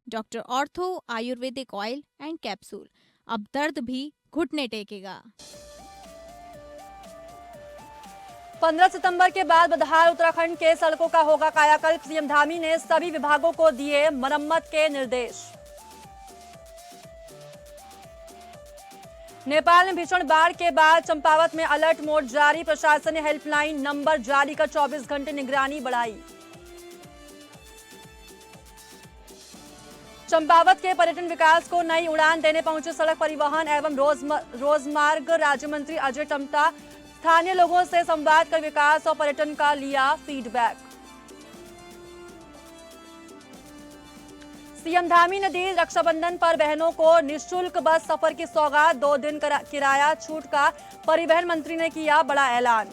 Doctor ortho Ayurvedic oil and capsule. अब दर्द भी घुटने टेकेगा। 15 सितंबर के बाद बदहाल उत्तराखंड के सड़कों का होगा कायाकल्प। सीएम धामी ने सभी विभागों को दिए मरम्मत के निर्देश। नेपाल में भीषण बाढ़ के बाद चंपावत में अलर्ट मोड जारी। प्रशासन ने हेल्पलाइन नंबर जारी कर 24 घंटे निगरानी बढ़ाई। चंपावत के पर्यटन विकास को नई उड़ान देने पहुंचे सड़क परिवहन एवं रोजमार्ग राज्य मंत्री अजय टम्टा। स्थानीय लोगों से संवाद कर विकास और पर्यटन का लिया फीडबैक। सीएम धामी ने दी रक्षाबंधन पर बहनों को निःशुल्क बस सफर की सौगात। 2 दिन किराया छूट का परिवहन मंत्री ने किया बड़ा ऐलान।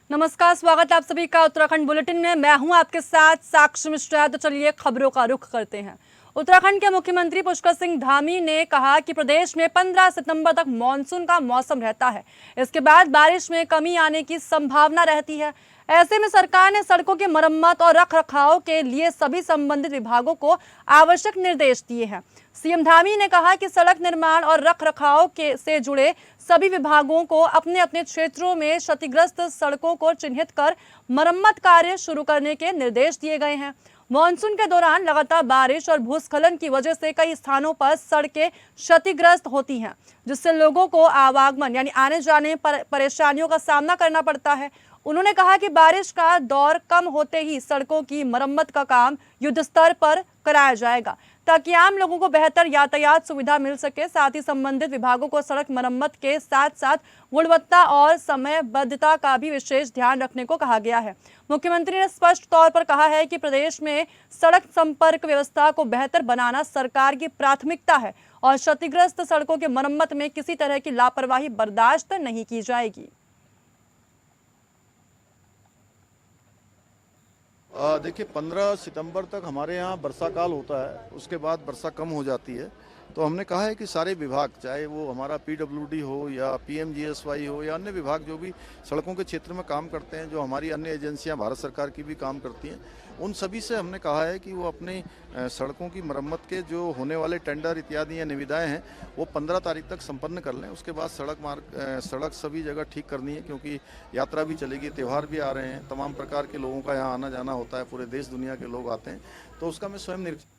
नमस्कार, स्वागत है आप सभी का उत्तराखंड बुलेटिन में। मैं हूं आपके साथ साक्षी मिश्रा। तो चलिए खबरों का रुख करते हैं। उत्तराखंड के मुख्यमंत्री पुष्कर सिंह धामी ने कहा कि प्रदेश में 15 सितंबर तक मानसून का मौसम रहता है। इसके बाद बारिश में कमी आने की संभावना रहती है। ऐसे में सरकार ने सड़कों की मरम्मत और रखरखाव के लिए सभी संबंधित विभागों को आवश्यक निर्देश दिए हैं। सीएम धामी ने कहा कि सड़क निर्माण और रखरखाव से जुड़े सभी विभागों को अपने अपने क्षेत्रों में क्षतिग्रस्त सड़कों को चिन्हित कर मरम्मत कार्य शुरू करने के निर्देश दिए गए हैं। मानसून के दौरान लगातार बारिश और भूस्खलन की वजह से कई स्थानों पर सड़कें क्षतिग्रस्त होती हैं, जिससे लोगों को आवागमन यानी आने जाने पर परेशानियों का सामना करना पड़ता है। उन्होंने कहा कि बारिश का दौर कम होते ही सड़कों की मरम्मत का काम युद्ध स्तर पर कराया जाएगा, ताकि आम लोगों को बेहतर यातायात सुविधा मिल सके। साथ ही संबंधित विभागों को सड़क मरम्मत के साथ साथ गुणवत्ता और समयबद्धता का भी विशेष ध्यान रखने को कहा गया है। मुख्यमंत्री ने स्पष्ट तौर पर कहा है कि प्रदेश में सड़क संपर्क व्यवस्था को बेहतर बनाना सरकार की प्राथमिकता है और क्षतिग्रस्त सड़कों की मरम्मत में किसी तरह की लापरवाही बर्दाश्त नहीं की जाएगी। देखिए 15 सितंबर तक हमारे यहाँ वर्षा काल होता है, उसके बाद वर्षा कम हो जाती है। तो हमने कहा है कि सारे विभाग, चाहे वो हमारा पीडब्ल्यूडी हो या पीएमजीएसवाई हो या अन्य विभाग जो भी सड़कों के क्षेत्र में काम करते हैं, जो हमारी अन्य एजेंसियां भारत सरकार की भी काम करती हैं, उन सभी से हमने कहा है कि वो अपनी सड़कों की मरम्मत के जो होने वाले टेंडर इत्यादि या निविदाएं हैं वो 15 तारीख तक संपन्न कर लें। उसके बाद सड़क सभी जगह ठीक करनी है, क्योंकि यात्रा भी चलेगी, त्यौहार भी आ रहे हैं, तमाम प्रकार के लोगों का यहाँ आना जाना होता है, पूरे देश दुनिया के लोग आते हैं, तो उसका मैं स्वयं निरीक्षण।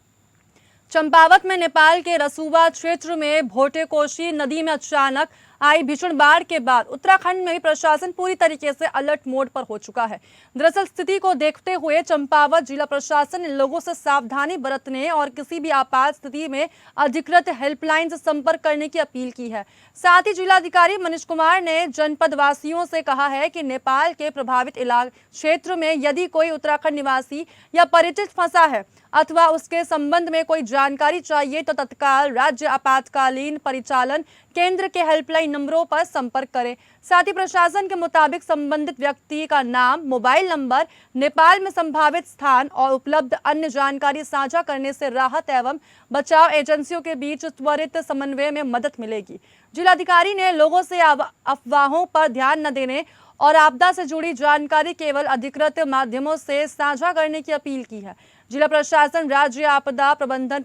चंपावत में नेपाल के रसूबा क्षेत्र में भोटेकोशी नदी में अचानक आई भीषण बाढ़ के बाद उत्तराखंड में भी प्रशासन पूरी तरीके से अलर्ट मोड पर हो चुका है। दरअसल स्थिति को देखते हुए चंपावत जिला प्रशासन ने लोगों से सावधानी बरतने और किसी भी आपात स्थिति में अधिकृत हेल्पलाइन से संपर्क करने की अपील की है। साथ ही जिलाधिकारी मनीष कुमार ने जनपद वासियों से कहा है कि नेपाल के प्रभावित क्षेत्र में यदि कोई उत्तराखंड निवासी या पर्यटक फंसा है अथवा उसके संबंध में कोई जानकारी चाहिए तो तत्काल राज्य आपातकालीन परिचालन केंद्र के हेल्पलाइन नंबरों पर संपर्क करें। साथ ही प्रशासन के मुताबिक संबंधित व्यक्ति का नाम, मोबाइल नंबर, नेपाल में संभावित स्थान और उपलब्ध अन्य जानकारी साझा करने से राहत एवं बचाव एजेंसियों के बीच त्वरित समन्वय में मदद मिलेगी। जिलाधिकारी ने लोगों से अफवाहों पर ध्यान न देने और आपदा से जुड़ी जानकारी केवल अधिकृत माध्यमों से साझा करने की अपील की है। जिला प्रशासन राज्य आपदा प्रबंधन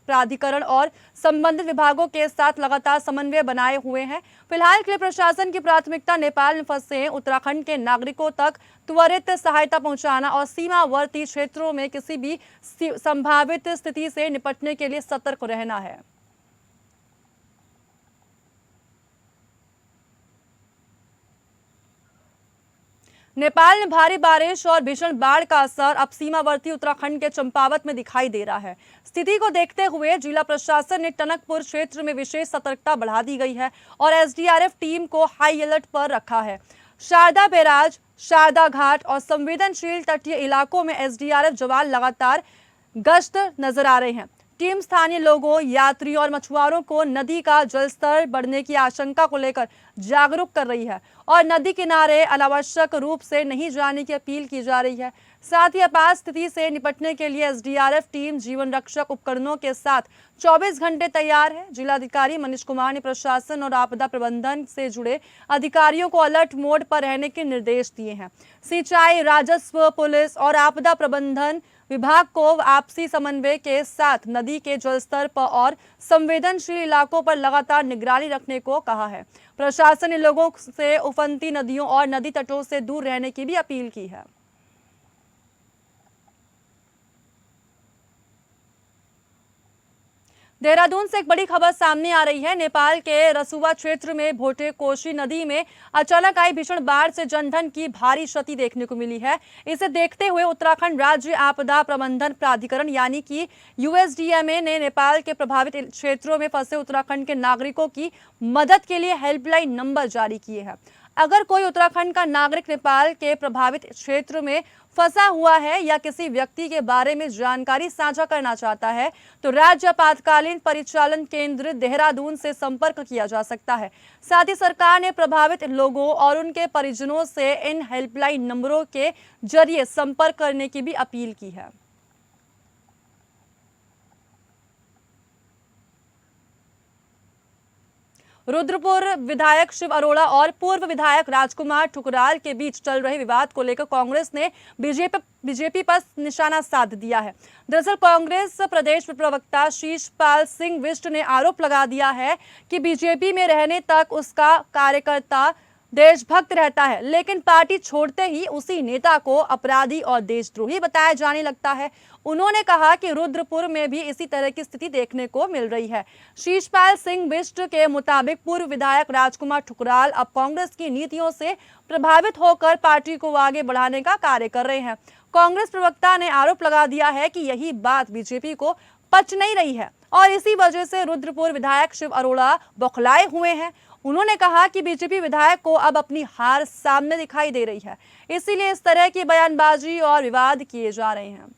प्राधिकरण और संबंधित विभागों के साथ लगातार समन्वय बनाए हुए हैं। फिलहाल के लिए प्रशासन की प्राथमिकता नेपाल में फंसे उत्तराखंड के नागरिकों तक त्वरित सहायता पहुंचाना और सीमावर्ती क्षेत्रों में किसी भी संभावित स्थिति से निपटने के लिए सतर्क रहना है। नेपाल में भारी बारिश और भीषण बाढ़ का असर अब सीमावर्ती उत्तराखंड के चंपावत में दिखाई दे रहा है। स्थिति को देखते हुए जिला प्रशासन ने टनकपुर क्षेत्र में विशेष सतर्कता बढ़ा दी गई है और एसडीआरएफ टीम को हाई अलर्ट पर रखा है। शारदा बैराज, शारदा घाट और संवेदनशील तटीय इलाकों में एसडीआरएफ जवान लगातार गश्त नजर आ रहे हैं। टीम स्थानीय लोगों, यात्रियों और मछुआरों को नदी का जलस्तर बढ़ने की आशंका को लेकर जागरूक कर रही है और नदी किनारे अनावश्यक रूप से नहीं जाने की अपील की जा रही है। साथ ही आपात स्थिति से निपटने के लिए एसडीआरएफ टीम जीवन रक्षक उपकरणों के साथ 24 घंटे तैयार है। जिलाधिकारी मनीष कुमार ने प्रशासन और आपदा प्रबंधन से जुड़े अधिकारियों को अलर्ट मोड पर रहने के निर्देश दिए हैं। सिंचाई, राजस्व, पुलिस और आपदा प्रबंधन विभाग को आपसी समन्वय के साथ नदी के जलस्तर पर और संवेदनशील इलाकों पर लगातार निगरानी रखने को कहा है। प्रशासन ने लोगों से उफनती नदियों और नदी तटों से दूर रहने की भी अपील की है। देहरादून से एक बड़ी खबर सामने आ रही है। नेपाल के रसुवा क्षेत्र में भोटे कोशी नदी में अचानक आई भीषण बाढ़ से जनधन की भारी क्षति देखने को मिली है। इसे देखते हुए उत्तराखंड राज्य आपदा प्रबंधन प्राधिकरण यानी कि यूएसडीएमए ने नेपाल के प्रभावित क्षेत्रों में फंसे उत्तराखंड के नागरिकों की मदद के लिए हेल्पलाइन नंबर जारी किए हैं। अगर कोई उत्तराखंड का नागरिक नेपाल के प्रभावित क्षेत्र में फंसा हुआ है या किसी व्यक्ति के बारे में जानकारी साझा करना चाहता है तो राज्य आपातकालीन परिचालन केंद्र देहरादून से संपर्क किया जा सकता है। साथ ही सरकार ने प्रभावित लोगों और उनके परिजनों से इन हेल्पलाइन नंबरों के जरिए संपर्क करने की भी अपील की है। रुद्रपुर विधायक शिव अरोड़ा और पूर्व विधायक राजकुमार ठुकराल के बीच चल रहे विवाद को लेकर कांग्रेस ने बीजेपी पर निशाना साध दिया है। दरअसल कांग्रेस प्रदेश प्रवक्ता शीशपाल सिंह बिष्ट ने आरोप लगा दिया है कि बीजेपी में रहने तक उसका कार्यकर्ता देशभक्त रहता है, लेकिन पार्टी छोड़ते ही उसी नेता को अपराधी और देशद्रोही बताया जाने लगता है। उन्होंने कहा कि रुद्रपुर में भी इसी तरह की स्थिति देखने को मिल रही है। शीशपाल सिंह बिष्ट के मुताबिक पूर्व विधायक राजकुमार ठुकराल अब कांग्रेस की नीतियों से प्रभावित होकर पार्टी को आगे बढ़ाने का कार्य कर रहे हैं। कांग्रेस प्रवक्ता ने आरोप लगा दिया है कि यही बात बीजेपी को पच नहीं रही है और इसी वजह से रुद्रपुर विधायक शिव अरोड़ा बौखलाए हुए हैं। उन्होंने कहा कि बीजेपी विधायक को अब अपनी हार सामने दिखाई दे रही है, इसीलिए इस तरह की बयानबाजी और विवाद किए जा रहे हैं।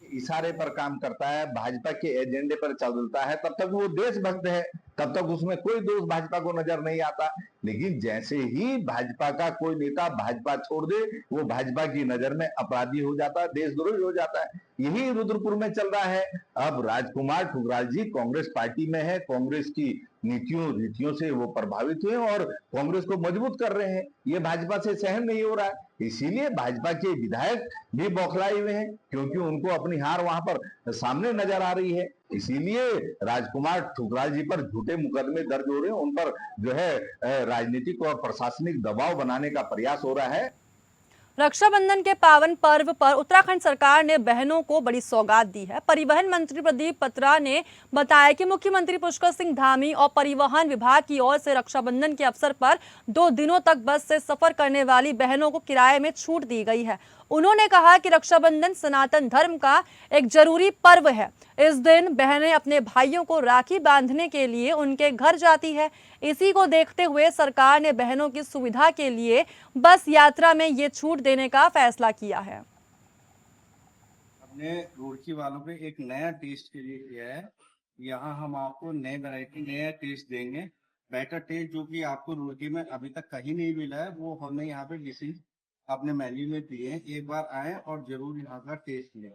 इशारे पर काम करता है, भाजपा के एजेंडे पर चलता है, तब तक वो देशभक्त है, तब तक उसमें कोई दोष भाजपा को नजर नहीं आता। लेकिन जैसे ही भाजपा का कोई नेता भाजपा छोड़ दे, वो भाजपा की नजर में अपराधी हो जाता है, देशद्रोही हो जाता है। यही रुद्रपुर में चल रहा है। अब राजकुमार ठुकराल जी कांग्रेस पार्टी में है, कांग्रेस की नीतियों रीतियों से वो प्रभावित हुए और कांग्रेस को मजबूत कर रहे हैं। ये भाजपा से सहन नहीं हो रहा है, इसीलिए भाजपा के विधायक भी बौखलाए हुए हैं, क्योंकि उनको अपनी हार वहां पर सामने नजर आ रही है। इसीलिए राजकुमार ठुकराल जी पर झूठे मुकदमे दर्ज हो रहे हैं, उन पर जो है राजनीतिक और प्रशासनिक दबाव बनाने का प्रयास हो रहा है। रक्षाबंधन के पावन पर्व पर उत्तराखंड सरकार ने बहनों को बड़ी सौगात दी है। परिवहन मंत्री प्रदीप पत्रा ने बताया कि मुख्यमंत्री पुष्कर सिंह धामी और परिवहन विभाग की ओर से रक्षाबंधन के अवसर पर 2 दिनों तक बस से सफर करने वाली बहनों को किराए में छूट दी गई है। उन्होंने कहा कि रक्षाबंधन सनातन धर्म का एक जरूरी पर्व है। इस दिन बहनें अपने भाइयों को राखी बांधने के लिए उनके घर जाती है। इसी को देखते हुए सरकार ने बहनों की सुविधा के लिए बस यात्रा में ये छूट देने का फैसला किया है। हमने रुड़की वालों पे एक नया टेस्ट के लिए किया है। यहाँ हम आपको नए वैरायटी नया टेस्ट देंगे, बेटर टेस्ट, जो कि आपको रुड़की में अभी तक कहीं नहीं मिला है। वो हमने यहाँ पे डिशेज अपने मेन्यू में दिए हैं। एक बार आए और जरूर यहाँ का टेस्ट लें।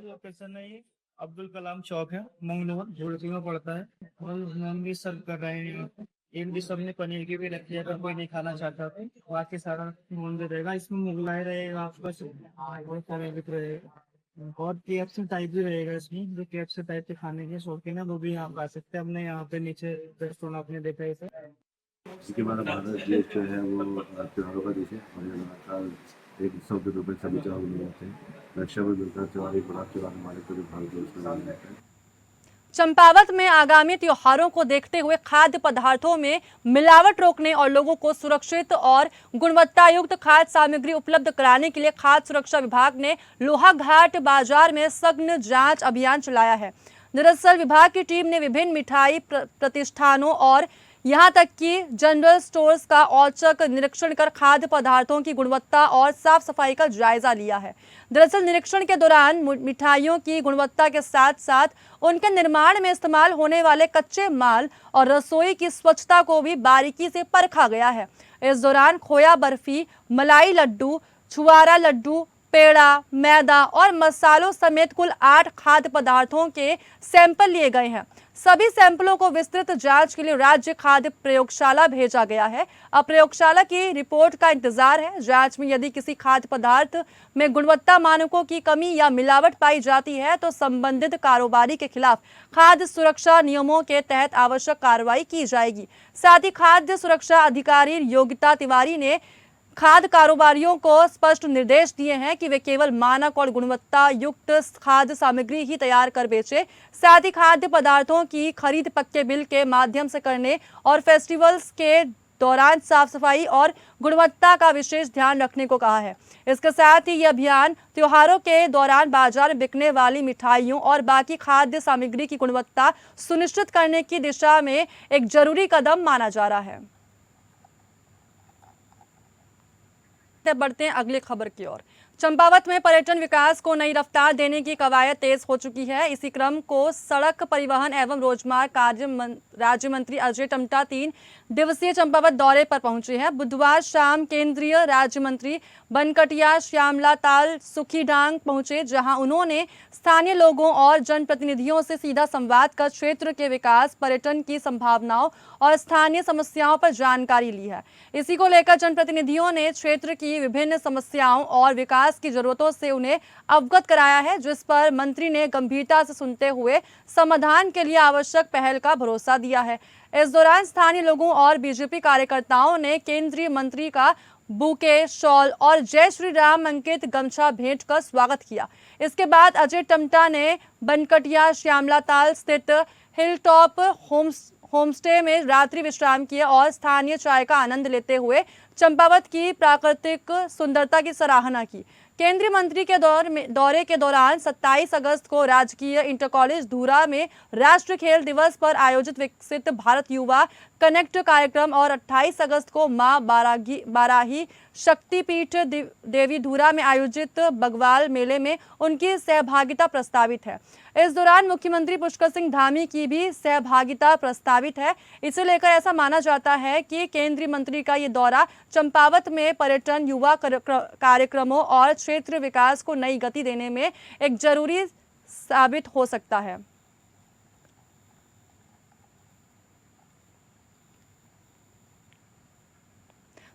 लोकेशन है ये अब्दुल कलाम चौक है, मंगलोर रुड़की में पड़ता है और हम भी सर्व कर रहे हैं। एक डिश हमने पनीर की भी रखी है, अगर कोई नहीं खाना चाहता तो बाकी सारा नॉन वेज रहेगा। इसमें मुगलाई रहेगा, आपका बहुत सारे रहेगा और KFC टाइप भी रहेगा। इसमें जो KFC टाइप के खाने के शौकीन है वो भी यहाँ खा सकते हैं। हमने यहाँ पे नीचे रेस्टोरेंट आपने देखा है इसे। इसके बाद भारत देश जो है वो त्योहारों का देश है और ये लगातार एक उत्सव के रूप में सभी त्योहार मनाए जाते हैं। रक्षाबंधन का त्योहार एक बड़ा त्योहार हमारे पूरे भारत देश में मनाया जाता है। चंपावत में आगामी त्योहारों को देखते हुए खाद्य पदार्थों में मिलावट रोकने और लोगों को सुरक्षित और गुणवत्तायुक्त खाद्य सामग्री उपलब्ध कराने के लिए खाद्य सुरक्षा विभाग ने लोहाघाट बाजार में सघन जांच अभियान चलाया है। दरअसल विभाग की टीम ने विभिन्न मिठाई प्रतिष्ठानों और यहाँ तक कि जनरल स्टोर्स का औचक निरीक्षण कर खाद्य पदार्थों की गुणवत्ता और साफ सफाई का जायजा लिया है। दरअसल निरीक्षण के दौरान मिठाइयों की गुणवत्ता के साथ साथ उनके निर्माण में इस्तेमाल होने वाले कच्चे माल और रसोई की स्वच्छता को भी बारीकी से परखा गया है। इस दौरान खोया बर्फी, मलाई लड्डू, छुआरा लड्डू, पेड़ा, मैदा और मसालों समेत कुल 8 खाद्य पदार्थों के सैंपल लिए गए हैं। सभी सैंपलों को विस्तृत जांच के लिए राज्य खाद्य प्रयोगशाला भेजा गया है। अब प्रयोगशाला की रिपोर्ट का इंतजार है। जांच में यदि किसी खाद्य पदार्थ में गुणवत्ता मानकों की कमी या मिलावट पाई जाती है तो संबंधित कारोबारी के खिलाफ खाद्य सुरक्षा नियमों के तहत आवश्यक कार्रवाई की जाएगी। साथ ही खाद्य सुरक्षा अधिकारी योगिता तिवारी ने खाद्य कारोबारियों को स्पष्ट निर्देश दिए हैं कि वे केवल मानक और गुणवत्ता युक्त खाद्य सामग्री ही तैयार कर बेचे। साथ ही खाद्य पदार्थों की खरीद पक्के बिल के माध्यम से करने और फेस्टिवल्स के दौरान साफ सफाई और गुणवत्ता का विशेष ध्यान रखने को कहा है। इसके साथ ही यह अभियान त्योहारों के दौरान बाजार में बिकने वाली मिठाइयों और बाकी खाद्य सामग्री की गुणवत्ता सुनिश्चित करने की दिशा में एक जरूरी कदम माना जा रहा है। बढ़ते हैं अगली खबर की ओर। चंपावत में पर्यटन विकास को नई रफ्तार देने की कवायद तेज हो चुकी है। इसी क्रम को सड़क परिवहन एवं रोजगार राज्य मंत्री अजय टम्टा 3 दिवसीय चंपावत दौरे पर पहुंचे हैं। बुधवार शाम केंद्रीय राज्य मंत्री बनकटिया श्यामलाताल सुखीडांग पहुंचे, जहां उन्होंने स्थानीय लोगों और जनप्रतिनिधियों से सीधा संवाद कर क्षेत्र के विकास, पर्यटन की संभावनाओं और स्थानीय समस्याओं पर जानकारी ली है। इसी को लेकर जनप्रतिनिधियों ने क्षेत्र की विभिन्न समस्याओं और विकास की जरूरतों से उन्हें अवगत कराया है, जिस पर मंत्री ने गंभीरता से सुनते हुए समाधान के लिए आवश्यक पहल का भरोसा दिया है। इस दौरान स्थानीय लोगों और बीजेपी कार्यकर्ताओं ने केंद्रीय मंत्री का बुके, शॉल और जय श्री राम अंकित गमछा भेंट कर स्वागत किया। इसके बाद अजय टम्टा ने बनकटिया श्यामलाताल स्थित हिलटॉप होमस्टे में रात्रि विश्राम किया और स्थानीय चाय का आनंद लेते हुए चंपावत की प्राकृतिक सुंदरता की सराहना की। केंद्रीय मंत्री के दौरे के दौरान 27 अगस्त को राजकीय इंटर कॉलेज धूरा में राष्ट्रीय खेल दिवस पर आयोजित विकसित भारत युवा कनेक्ट कार्यक्रम और 28 अगस्त को मां बाराही शक्तिपीठ देवी धूरा में आयोजित बगवाल मेले में उनकी सहभागिता प्रस्तावित है। इस दौरान मुख्यमंत्री पुष्कर सिंह धामी की भी सहभागिता प्रस्तावित है। इसे लेकर ऐसा माना जाता है कि केंद्रीय मंत्री का ये दौरा चंपावत में पर्यटन, युवा कार्यक्रमों और क्षेत्र विकास को नई गति देने में एक जरूरी साबित हो सकता है।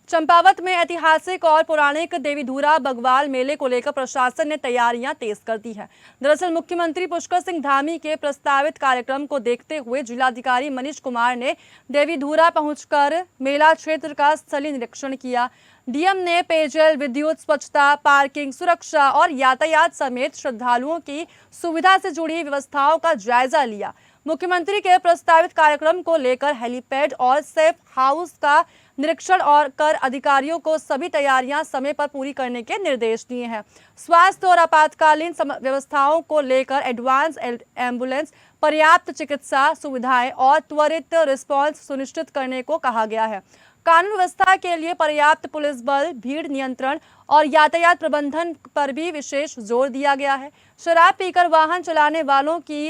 चंपावत में ऐतिहासिक और पौराणिक देवीधुरा बगवाल मेले को लेकर प्रशासन ने तैयारियां तेज कर दी है। दरअसल मुख्यमंत्री पुष्कर सिंह धामी के प्रस्तावित कार्यक्रम को देखते हुए जिलाधिकारी मनीष कुमार ने देवीधुरा पहुंचकर मेला क्षेत्र का स्थलीय निरीक्षण किया। डीएम ने पेयजल, विद्युत, स्वच्छता, पार्किंग, सुरक्षा और यातायात समेत श्रद्धालुओं की सुविधा से जुड़ी व्यवस्थाओं का जायजा लिया। मुख्यमंत्री के प्रस्तावित कार्यक्रम को लेकर हेलीपैड और सेफ हाउस का निरीक्षण और कर अधिकारियों को सभी तैयारियां समय पर पूरी करने के निर्देश दिए हैं। स्वास्थ्य और आपातकालीन व्यवस्थाओं को लेकर एडवांस एम्बुलेंस, पर्याप्त चिकित्सा सुविधाएं और त्वरित रिस्पांस सुनिश्चित करने को कहा गया है। कानून व्यवस्था के लिए पर्याप्त पुलिस बल, भीड़ नियंत्रण और यातायात प्रबंधन पर भी विशेष जोर दिया गया है। शराब पीकर वाहन चलाने वालों की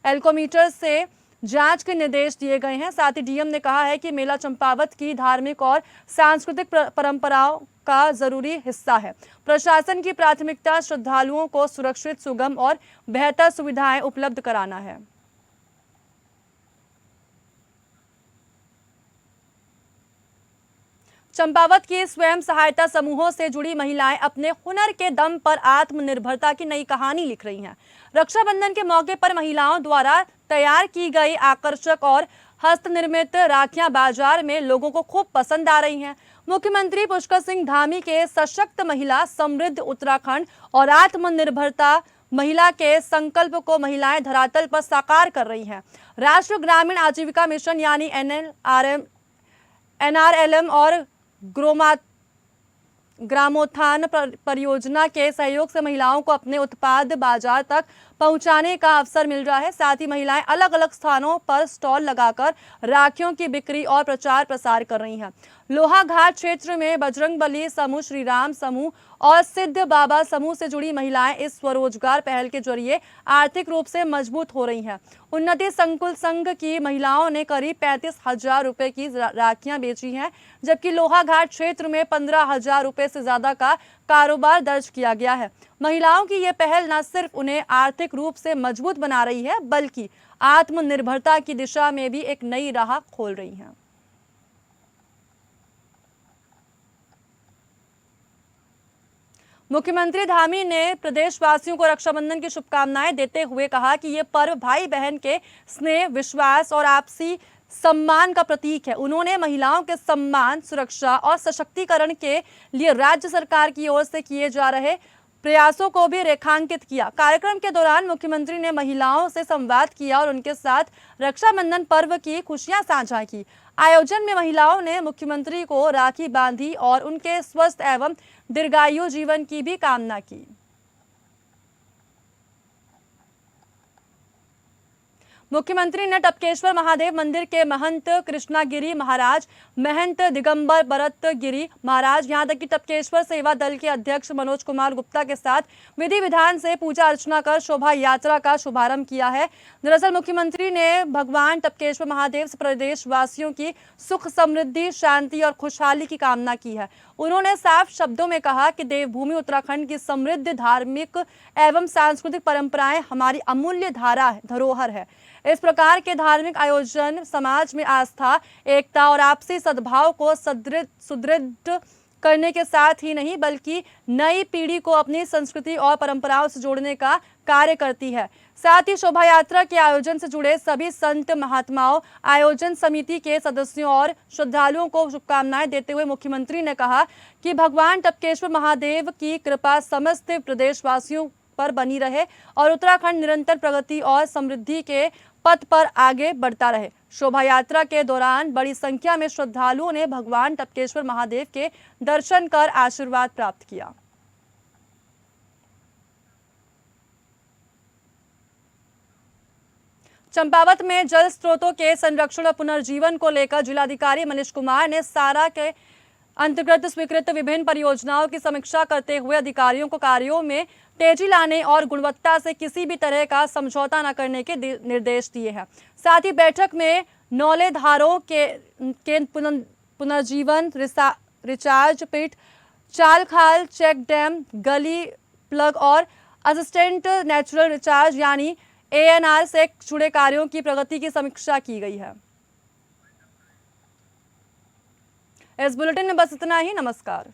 एल्कोमीटर से जांच के निर्देश दिए गए हैं। साथ ही डीएम ने कहा है कि मेला चंपावत की धार्मिक और सांस्कृतिक परंपराओं का जरूरी हिस्सा है। प्रशासन की प्राथमिकता श्रद्धालुओं को सुरक्षित, सुगम और बेहतर सुविधाएं उपलब्ध कराना है। चंपावत की स्वयं सहायता समूहों से जुड़ी महिलाएं अपने हुनर के दम पर आत्मनिर्भरता की नई कहानी लिख रही हैं। रक्षाबंधन के मौके पर महिलाओं द्वारा तैयार की गई आकर्षक और हस्तनिर्मित राखियां बाजार में लोगों को खूब पसंद आ रही हैं। मुख्यमंत्री पुष्कर सिंह धामी के सशक्त महिला, समृद्ध उत्तराखंड और आत्मनिर्भरता महिला के संकल्प को महिलाएं धरातल पर साकार कर रही हैं। राष्ट्रीय ग्रामीण आजीविका मिशन यानी NRLM और ग्रामोत्थान परियोजना के सहयोग से महिलाओं को अपने उत्पाद बाजार तक पहुंचाने का अवसर मिल रहा है। साथ ही महिलाएं अलग अलग स्थानों पर स्टॉल लगाकर राखियों की बिक्री और प्रचार प्रसार कर रही हैं। लोहाघाट क्षेत्र में बजरंगबली समूह, श्री राम समूह और सिद्ध बाबा समूह से जुड़ी महिलाएं इस स्वरोजगार पहल के जरिए आर्थिक रूप से मजबूत हो रही हैं। उन्नति संकुल संघ की महिलाओं ने करीब 35,000 रुपए की राखियां बेची हैं, जबकि लोहाघाट क्षेत्र में 15,000 रुपए से ज्यादा का कारोबार दर्ज किया गया है। महिलाओं की ये पहल न सिर्फ उन्हें आर्थिक रूप से मजबूत बना रही है, बल्कि आत्मनिर्भरता की दिशा में भी एक नई राह खोल रही है। मुख्यमंत्री धामी ने प्रदेशवासियों को रक्षाबंधन की शुभकामनाएं देते हुए कहा कि ये पर्व भाई बहन के स्नेह, विश्वास और आपसी सम्मान का प्रतीक है। उन्होंने महिलाओं के सम्मान, सुरक्षा और सशक्तिकरण के लिए राज्य सरकार की ओर से किए जा रहे प्रयासों को भी रेखांकित किया। कार्यक्रम के दौरान मुख्यमंत्री ने महिलाओं से संवाद किया और उनके साथ रक्षाबंधन पर्व की खुशियां साझा की। आयोजन में महिलाओं ने मुख्यमंत्री को राखी बांधी और उनके स्वस्थ एवं दीर्घायु जीवन की भी कामना की। मुख्यमंत्री ने टपकेश्वर महादेव मंदिर के महंत कृष्णागिरी महाराज, महंत दिगंबर भरत गिरी महाराज, यहां तक कि टपकेश्वर सेवा दल के अध्यक्ष मनोज कुमार गुप्ता के साथ विधि विधान से पूजा अर्चना कर शोभा यात्रा का शुभारंभ किया है। दरअसल मुख्यमंत्री ने भगवान टपकेश्वर महादेव से प्रदेशवासियों की सुख, समृद्धि, शांति और खुशहाली की कामना की है। उन्होंने साफ शब्दों में कहा कि देवभूमि उत्तराखंड की समृद्ध धार्मिक एवं सांस्कृतिक परंपराएं हमारी अमूल्य धरोहर है। इस प्रकार के धार्मिक आयोजन समाज में आस्था, एकता और आपसी सद्भाव को सुदृढ़ करने के साथ ही नहीं, बल्कि नई पीढ़ी को अपनी संस्कृति और परंपराओं से जोड़ने का कार्य करती है। साथ ही शोभा यात्रा के आयोजन से जुड़े सभी संत महात्माओं, आयोजन समिति के सदस्यों और श्रद्धालुओं को शुभकामनाएं देते हुए मुख्यमंत्री ने कहा कि भगवान टपकेश्वर महादेव की कृपा समस्त प्रदेशवासियों पर बनी रहे और उत्तराखंड निरंतर प्रगति और समृद्धि के पथ पर आगे बढ़ता रहे। शोभा यात्रा के दौरान बड़ी संख्या में श्रद्धालुओं ने भगवान टपकेश्वर महादेव के दर्शन कर आशीर्वाद प्राप्त किया। चंपावत में जल स्रोतों के संरक्षण और पुनर्जीवन को लेकर जिलाधिकारी मनीष कुमार ने सारा के अंतर्गत स्वीकृत विभिन्न परियोजनाओं की समीक्षा करते हुए अधिकारियों को कार्यों में तेजी लाने और गुणवत्ता से किसी भी तरह का समझौता न करने के निर्देश दिए हैं। साथ ही बैठक में नौलेधारों के पुनर्जीवन, रिचार्ज पिट, चाल खाल, चेक डैम, गली प्लग और असिस्टेंट नेचुरल रिचार्ज यानी ANR से जुड़े कार्यों की प्रगति की समीक्षा की गई है। इस बुलेटिन में बस इतना ही। नमस्कार।